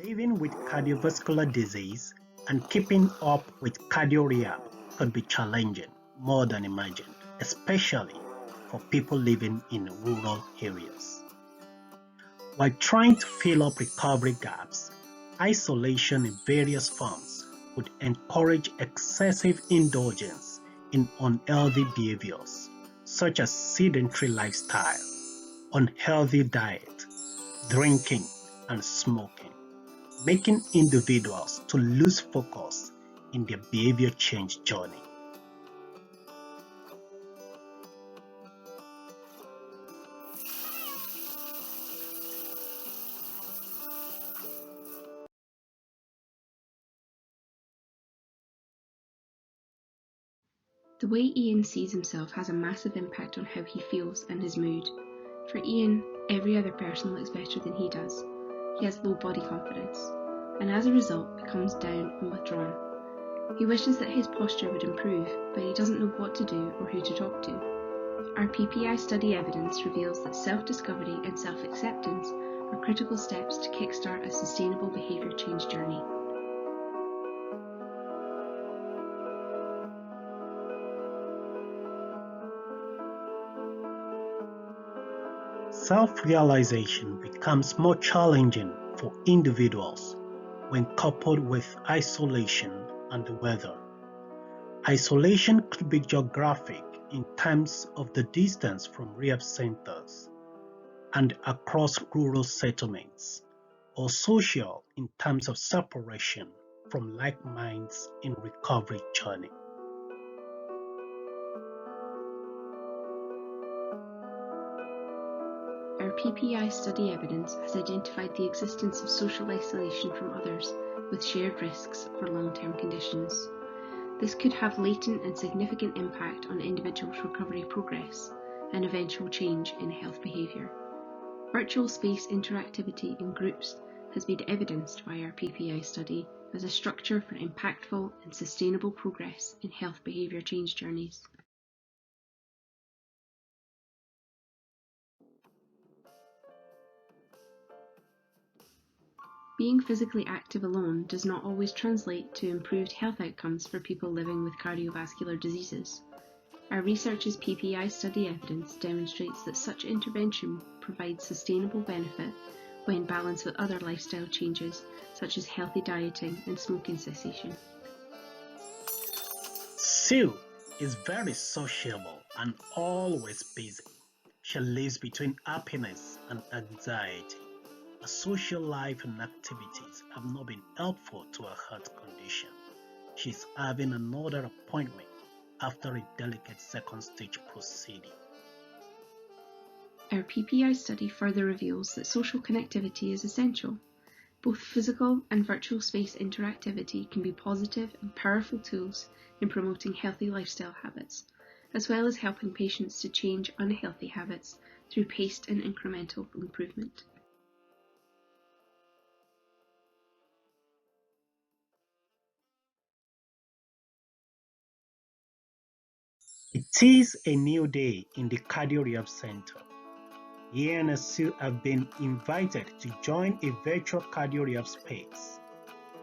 Living with cardiovascular disease and keeping up with cardio rehab could be challenging more than imagined, especially for people living in rural areas. While trying to fill up recovery gaps, isolation in various forms would encourage excessive indulgence in unhealthy behaviors such as sedentary lifestyle, unhealthy diet, drinking, and smoking, making individuals to lose focus in their behavior change journey. The way Ian sees himself has a massive impact on how he feels and his mood. For Ian, every other person looks better than he does. He has low body confidence, and as a result becomes down and withdrawn. He wishes that his posture would improve, but he doesn't know what to do or who to talk to. Our PPI study evidence reveals that self-discovery and self-acceptance are critical steps to kickstart a sustainable behaviour change journey. Self-realization becomes more challenging for individuals when coupled with isolation and the weather. Isolation could be geographic in terms of the distance from rehab centers and across rural settlements, or social in terms of separation from like minds in recovery journey. Our PPI study evidence has identified the existence of social isolation from others with shared risks for long-term conditions. This could have latent and significant impact on individuals' recovery progress and eventual change in health behaviour. Virtual space interactivity in groups has been evidenced by our PPI study as a structure for impactful and sustainable progress in health behaviour change journeys. Being physically active alone does not always translate to improved health outcomes for people living with cardiovascular diseases. Our research's PPI study evidence demonstrates that such intervention provides sustainable benefit when balanced with other lifestyle changes such as healthy dieting and smoking cessation. Sue is very sociable and always busy. She lives between happiness and anxiety. Her social life and activities have not been helpful to her health condition. She's having another appointment after a delicate second stage proceeding. Our PPI study further reveals that social connectivity is essential. Both physical and virtual space interactivity can be positive and powerful tools in promoting healthy lifestyle habits, as well as helping patients to change unhealthy habits through paced and incremental improvement. It is a new day in the Cardio Rehab Center. Ian and Sue have been invited to join a virtual cardio rehab space.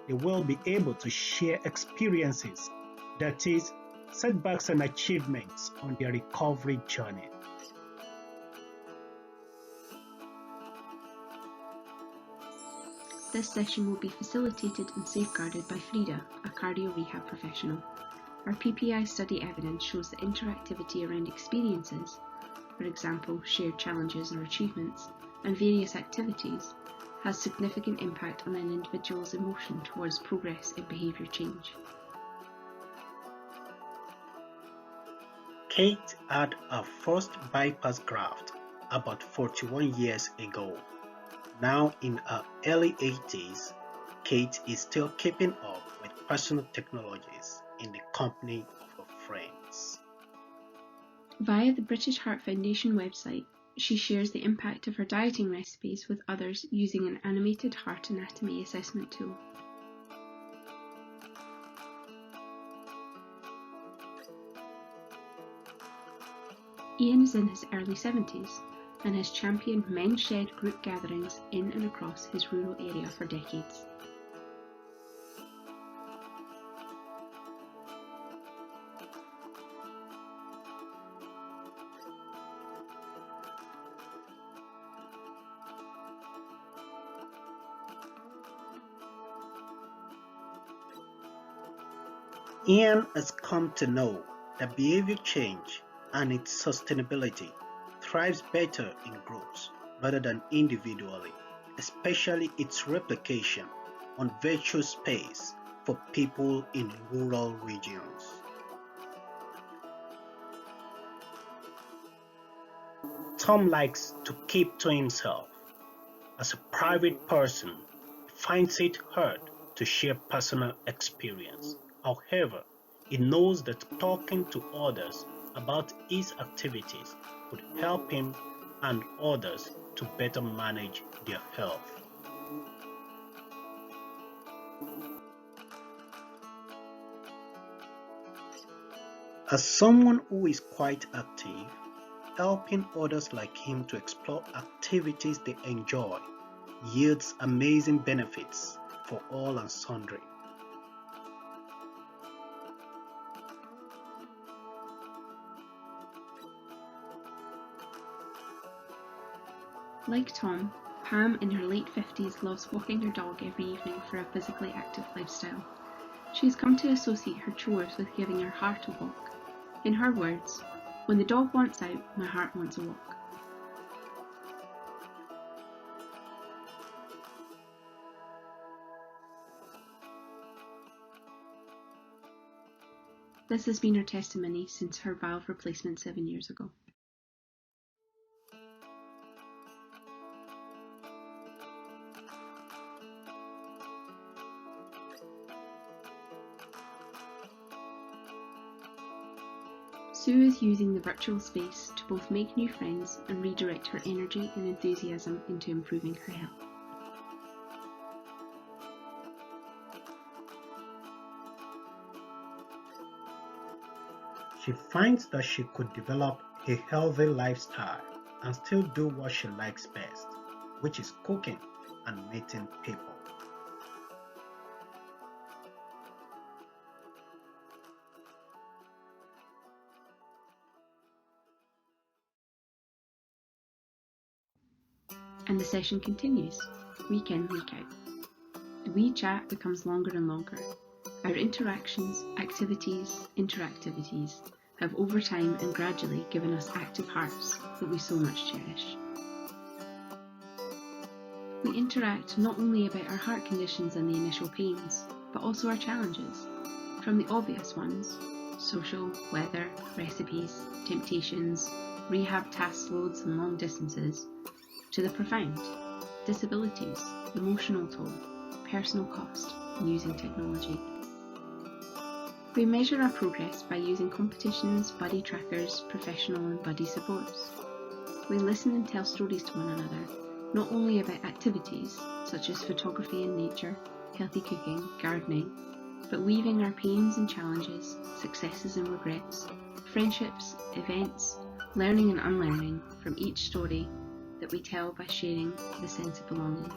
They will be able to share experiences, that is, setbacks and achievements on their recovery journey. This session will be facilitated and safeguarded by Frida, a cardio rehab professional. Our PPI study evidence shows that interactivity around experiences, for example, shared challenges or achievements, and various activities, has significant impact on an individual's emotion towards progress in behaviour change. Kate had her first bypass graft about 41 years ago. Now in her early 80s, Kate is still keeping up with personal technologies in the company of her friends. Via the British Heart Foundation website, she shares the impact of her dieting recipes with others using an animated heart anatomy assessment tool. Ian is in his early 70s. and has championed men's shed group gatherings in and across his rural area for decades. Ian has come to know that behavior change and its sustainability thrives better in groups rather than individually, especially its replication on virtual space for people in rural regions. Tom likes to keep to himself. As a private person, he finds it hard to share personal experience. However, he knows that talking to others about his activities would help him and others to better manage their health. As someone who is quite active, helping others like him to explore activities they enjoy yields amazing benefits for all and sundry. Like Tom, Pam in her late 50s loves walking her dog every evening for a physically active lifestyle. She has come to associate her chores with giving her heart a walk. In her words, "When the dog wants out, my heart wants a walk." This has been her testimony since her valve replacement 7 years ago. Sue is using the virtual space to both make new friends and redirect her energy and enthusiasm into improving her health. She finds that she could develop a healthy lifestyle and still do what she likes best, which is cooking and meeting people. And the session continues, week in, week out. The wee chat becomes longer and longer. Our interactions, activities, interactivities have over time and gradually given us active hearts that we so much cherish. We interact not only about our heart conditions and the initial pains, but also our challenges, from the obvious ones, social, weather, recipes, temptations, rehab task loads and long distances, to the profound, disabilities, emotional toll, personal cost, and using technology. We measure our progress by using competitions, buddy trackers, professional and buddy supports. We listen and tell stories to one another, not only about activities such as photography and nature, healthy cooking, gardening, but weaving our pains and challenges, successes and regrets, friendships, events, learning and unlearning from each story that we tell by sharing the sense of belonging.